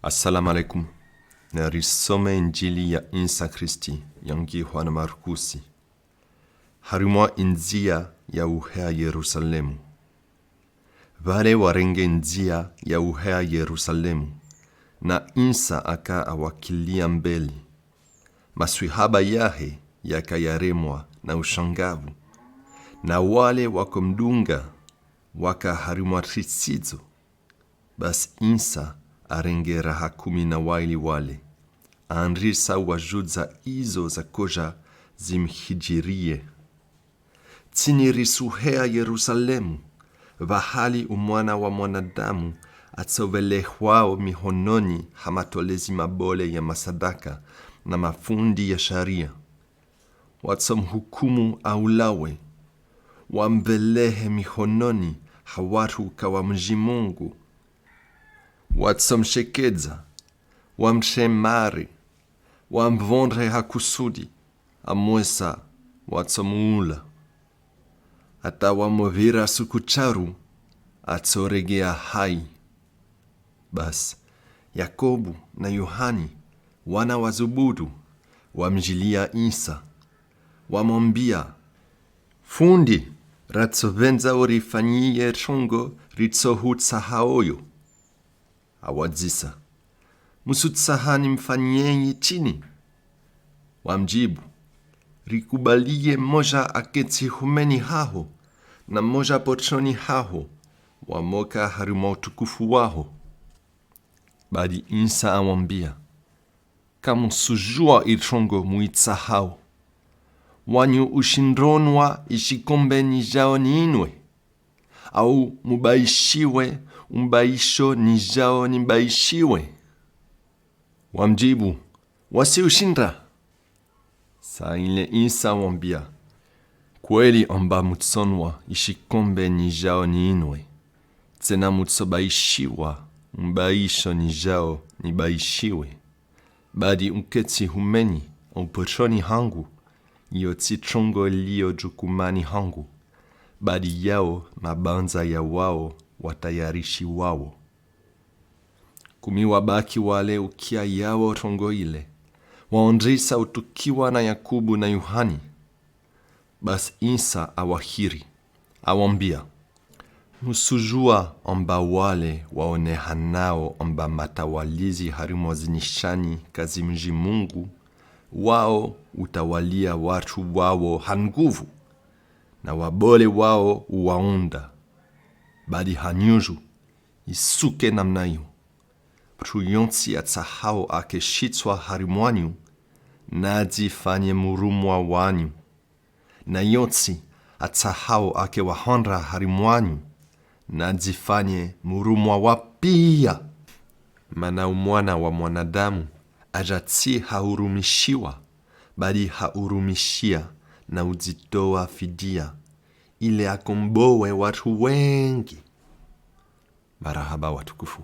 Assalamu alaikum. Na risome Injili ya Isa Kristi yangihwa na Markusi. Harimwa inzia ya uhea Yerusalemu. Vale warenge nzia ya uhea Yerusalemu. Na Isa aka awakilia mbeli. Maswihaba yahe yakayaremwa na ushangavu. Na wale wakumdunga waka harimwa trisizo. Bas Isa arenge raha 12 wale. Anrisa wajudza izo za koja zimhijirie. Tsinirisuhea Yerusalemu, vahali umwana wa mwanadamu atsovelehwao mihononi hamatolezi mabole ya masadaka na mafundi ya sharia. Watsomhukumu aulawe, wambelehe mihononi hawatu kawa mji Mungu. Watsomshekeza, wamshemare, wamvondre hakusudi, amwesa watsomuula. Ata wamovira sukucharu, atsoregea hai. Bas, Yakobu na Yohani, wana wa Zebedayo, wamjilia Isa. Wamwambia, fundi, ratsovenza orifanyie chongo ritsohutsahaoyo. Awadzisa, musutsahani mfanyenyi chini. Wamjibu, rikubalie moja aketi humeni haho, na moja pochoni haho, wamoka harimo utukufu waho. Badi Isa awambia, kamu sujua ichongo muitsahao. Wanyu ushindronwa ishikombe nijao niinwe. Au mubaishiwe, umbaisho nijao nibaishiwe. Wamjibu, wasi ushinda. Sa ile Isa wambia, kweli amba mutsonwa ishikombe nijao niinwe. Tena mutsobaishiwa, umbaisho nijao nibaishiwe. Badi unketi humeni, upochoni hangu, yoti chongo liyo jukumani hangu. Badi yao mabanza ya wao watayarishi wao. Kumiwabaki wale ukia yao chongo ile. Waondrisa utukiwa na Yakobu na Yohani. Bas Isa awahiri. Awambia, musujua amba wale waonehanao amba matawalizi harimo zinishani kazi mji Mungu. Wao utawalia watu wao hanguvu. Na wabole wao uwaunda. Badi hanyuju, isuke namnayo. Pru yonsi atsahao akeshitswa harimwanyu, nadzifanye murumwa wanyu. Na yonsi atsahao akewahondra harimwanyu, nadzifanye murumwa wapia. Mana umwana wa mwanadamu, ajatsi haurumishiwa, badi haurumishia na uzitoa fidia, ile akombowe watu wengi. Marahaba watukufu.